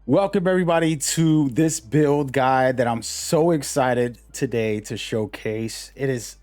Welcome everybody to this build guide that I'm so excited today to showcase. It is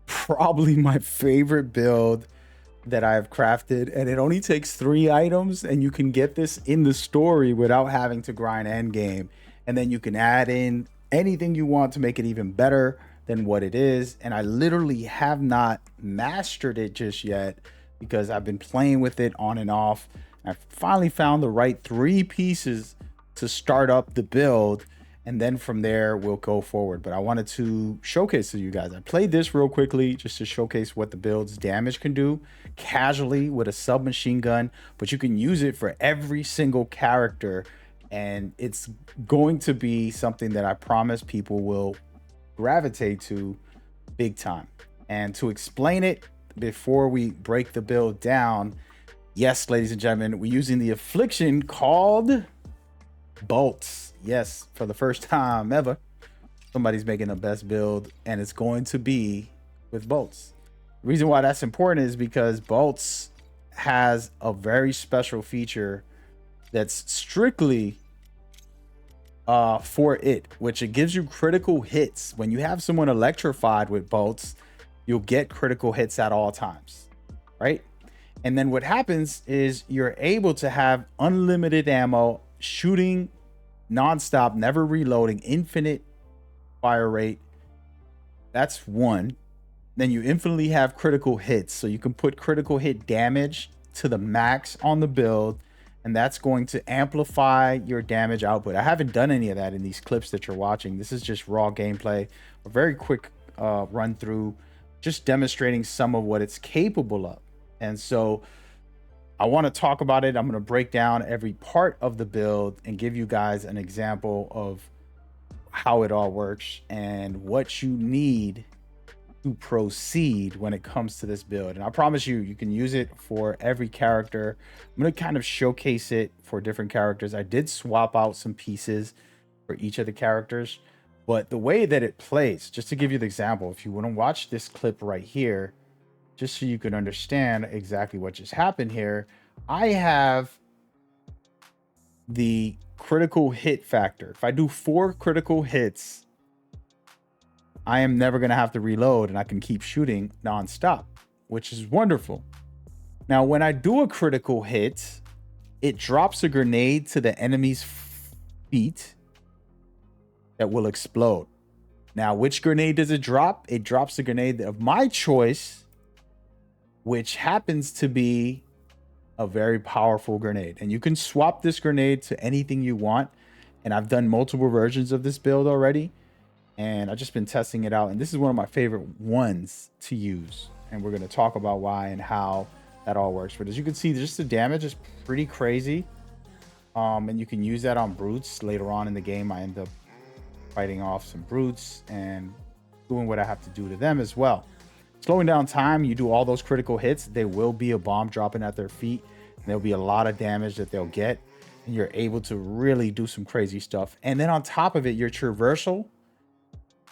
probably my favorite build that I have crafted, and it only takes 3 items, and you can get this in the story without having to grind end game. And then you can add in anything you want to make it even better than what it is. And I literally have not mastered it just yet because I've been playing with it on and off. I finally found the right 3 pieces to start up the build, and then from there we'll go forward. But I wanted to showcase to you guys. I played this real quickly just to showcase what the build's damage can do casually with a submachine gun, but you can use it for every single character, and it's going to be something that I promise people will gravitate to big time. And to explain it before we break the build down, yes, ladies and gentlemen, we're using the affliction called bolts. Yes, for the first time ever, somebody's making the best build, and it's going to be with bolts. The reason why that's important is because bolts has a very special feature that's strictly for it, which it gives you critical hits. When you have someone electrified with bolts, you'll get critical hits at all times, right? And then what happens is you're able to have unlimited ammo, shooting nonstop, never reloading, infinite fire rate. That's one. Then you infinitely have critical hits, so you can put critical hit damage to the max on the build, and that's going to amplify your damage output. I haven't done any of that in these clips that you're watching. This is just raw gameplay, a very quick run through, just demonstrating some of what it's capable of. And so I want to talk about it. I'm going to break down every part of the build and give you guys an example of how it all works and what you need to proceed when it comes to this build. And I promise you, you can use it for every character. I'm going to kind of showcase it for different characters. I did swap out some pieces for each of the characters, but the way that it plays, just to give you the example, if you want to watch this clip right here, just so you can understand exactly what just happened here, I have the critical hit factor. If I do 4 critical hits, I am never going to have to reload, and I can keep shooting nonstop, which is wonderful. Now, when I do a critical hit, it drops a grenade to the enemy's feet that will explode. Now, which grenade does it drop? It drops a grenade of my choice, which happens to be a very powerful grenade. And you can swap this grenade to anything you want. And I've done multiple versions of this build already, and I've just been testing it out. And this is one of my favorite ones to use. And we're going to talk about why and how that all works. But as you can see, just the damage is pretty crazy. And you can use that on brutes later on in the game. I end up fighting off some brutes and doing what I have to do to them as well. Slowing down time, you do all those critical hits, there will be a bomb dropping at their feet, and there'll be a lot of damage that they'll get, and you're able to really do some crazy stuff. And then on top of it, your traversal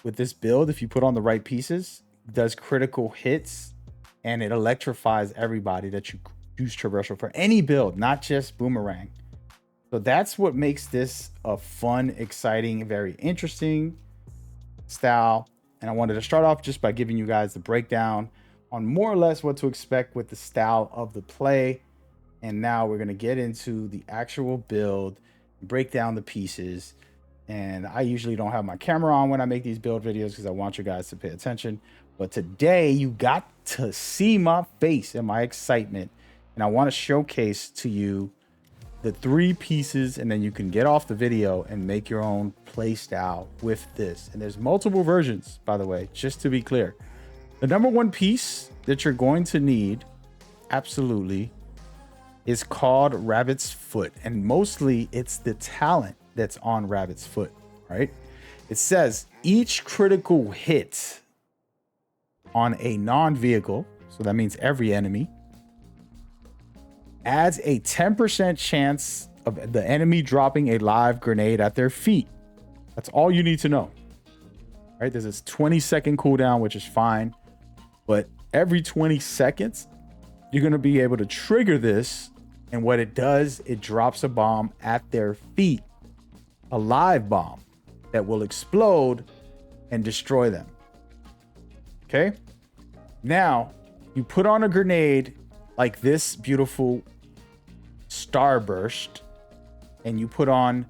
with this build, if you put on the right pieces, does critical hits, and it electrifies everybody that you use traversal for any build, not just Boomerang. So that's what makes this a fun, exciting, very interesting style. And I wanted to start off just by giving you guys the breakdown on more or less what to expect with the style of the play. And now we're going to get into the actual build, break down the pieces. And I usually don't have my camera on when I make these build videos because I want you guys to pay attention. But today you got to see my face and my excitement. And I want to showcase to you the 3 pieces, and then you can get off the video and make your own play style with this. And there's multiple versions, by the way, just to be clear. The number 1 piece that you're going to need, absolutely, is called Rabbit's Foot. And mostly it's the talent that's on Rabbit's Foot, right? It says each critical hit on a non-vehicle, so that means every enemy, adds a 10% chance of the enemy dropping a live grenade at their feet. That's all you need to know. Right? There's this 20-second cooldown, which is fine. But every 20 seconds, you're going to be able to trigger this And what it does, it drops a bomb at their feet, a live bomb that will explode and destroy them. Okay. Now you put on a grenade like this beautiful starburst, and you put on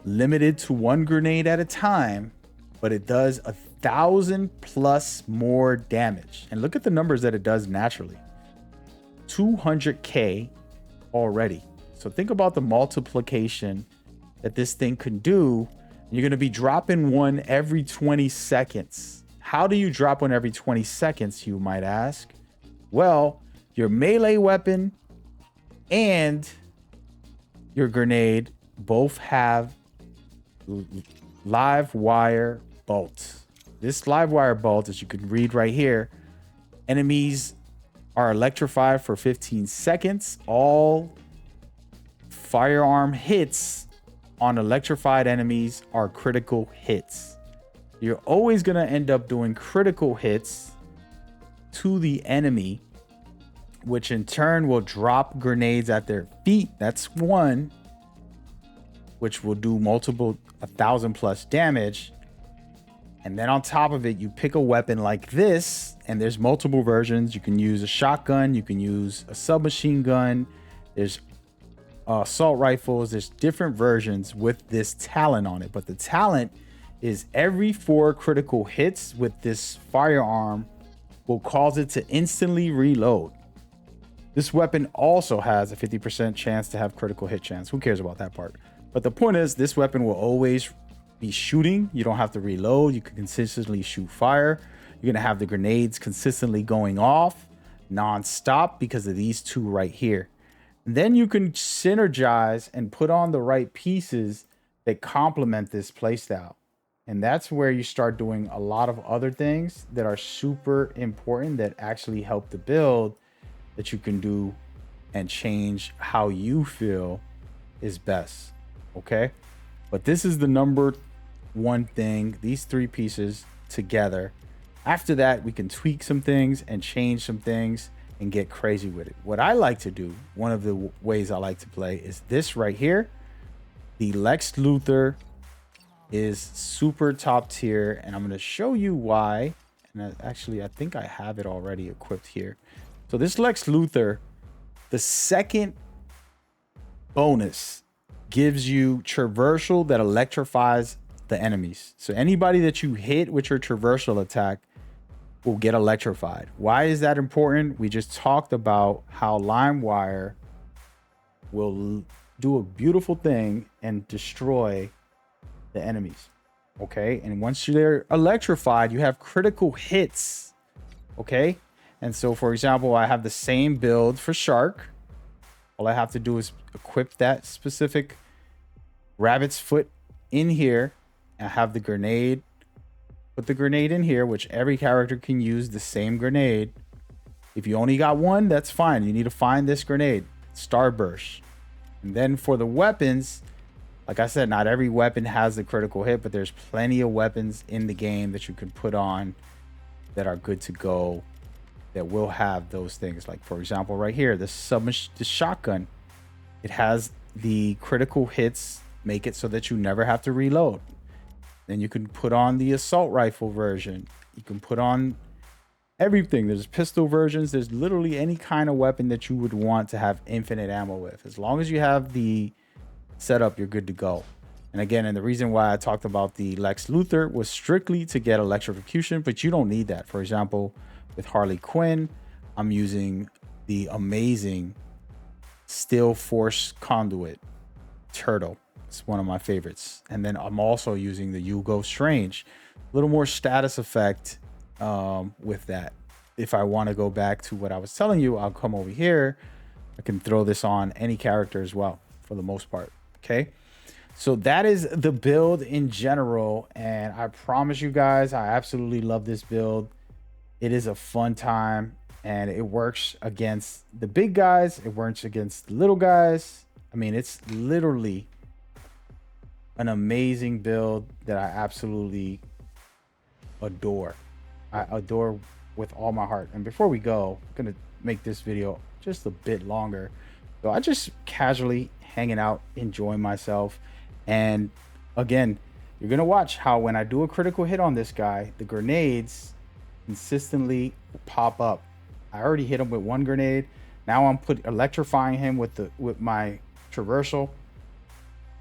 limited to 1 grenade at a time, but it does 1,000+ more damage. And look at the numbers that it does naturally. 200k already. So think about the multiplication that this thing can do. You're going to be dropping one every 20 seconds. How do you drop one every 20 seconds, you might ask? Well, your melee weapon and your grenade both have live wire bolts. This live wire bolt, as you can read right here, enemies are electrified for 15 seconds. All firearm hits on electrified enemies are critical hits. You're always going to end up doing critical hits to the enemy, which in turn will drop grenades at their feet. That's one, which will do multiple 1,000+ damage. And then on top of it, you pick a weapon like this, and there's multiple versions. You can use a shotgun, you can use a submachine gun, there's assault rifles, there's different versions with this talent on it. But the talent is every 4 critical hits with this firearm will cause it to instantly reload. This weapon also has a 50% chance to have critical hit chance. Who cares about that part? But the point is, this weapon will always be shooting. You don't have to reload. You can consistently shoot fire. You're going to have the grenades consistently going off non-stop because of these two right here. And then you can synergize and put on the right pieces that complement this playstyle. And that's where you start doing a lot of other things that are super important that actually help the build, that you can do and change how you feel is best. Okay. But this is the number one thing, these 3 pieces together. After that, we can tweak some things and change some things and get crazy with it. What I like to do, one of the ways I like to play, is this right here. The Lex Luthor is super top tier, and I'm going to show you why. And actually, I think I have it already equipped here. So this Lex Luthor, the second bonus gives you traversal that electrifies the enemies. So anybody that you hit with your traversal attack will get electrified. Why is that important? We just talked about how LimeWire will do a beautiful thing and destroy the enemies. Okay, and once they're electrified, you have critical hits. Okay, and so for example, I have the same build for Shark. All I have to do is equip that specific rabbit's foot in here. I have the grenade. Put the grenade in here, which every character can use the same grenade. If you only got one, that's fine. You need to find this grenade, Starburst. And then for the weapons, like I said, not every weapon has the critical hit, but there's plenty of weapons in the game that you can put on that are good to go, that will have those things. Like for example, right here, the shotgun, it has the critical hits, make it so that you never have to reload. Then you can put on the assault rifle version. You can put on everything. There's pistol versions. There's literally any kind of weapon that you would want to have infinite ammo with. As long as you have the setup, you're good to go. And again, and the reason why I talked about the Lex Luthor was strictly to get electrification, but you don't need that. For example, with Harley Quinn, I'm using the amazing Steel Force Conduit Turtle. It's one of my favorites. And then I'm also using the Hugo Strange. A little more status effect with that. If I want to go back to what I was telling you, I'll come over here. I can throw this on any character as well, for the most part. Okay. So that is the build in general. And I promise you guys, I absolutely love this build. It is a fun time, and it works against the big guys. It works against the little guys. I mean, it's literally an amazing build that I absolutely adore. I adore with all my heart. And before we go, I'm gonna make this video just a bit longer. So I just casually hanging out, enjoying myself. And again, you're gonna watch how when I do a critical hit on this guy, the grenades consistently pop up. I already hit him with one grenade. Now I'm electrifying him with my traversal.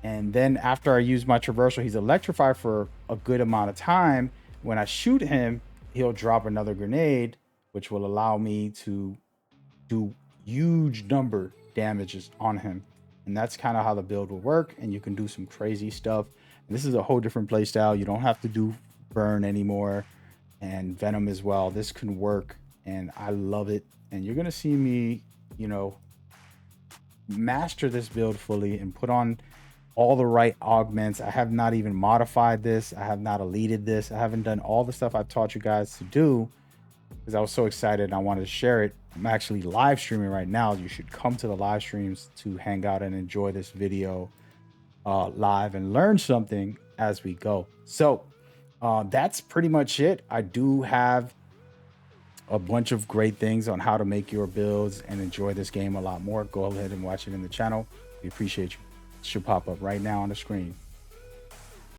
And then after I use my traversal, he's electrified for a good amount of time. When I shoot him, he'll drop another grenade, which will allow me to do huge number damages on him. And that's kind of how the build will work. And you can do some crazy stuff. And this is a whole different play style. You don't have to do burn anymore, and venom as well. This can work, and I love it. And you're gonna see me, you know, master this build fully and put on all the right augments. I have not even modified this. I have not eluded this. I haven't done all the stuff I've taught you guys to do because I was so excited and I wanted to share it. I'm actually live streaming right now. You should come to the live streams to hang out and enjoy this video live and learn something as we go. So that's pretty much it. I do have a bunch of great things on how to make your builds and enjoy this game a lot more. Go ahead and watch it in the channel. We appreciate you. It should pop up right now on the screen.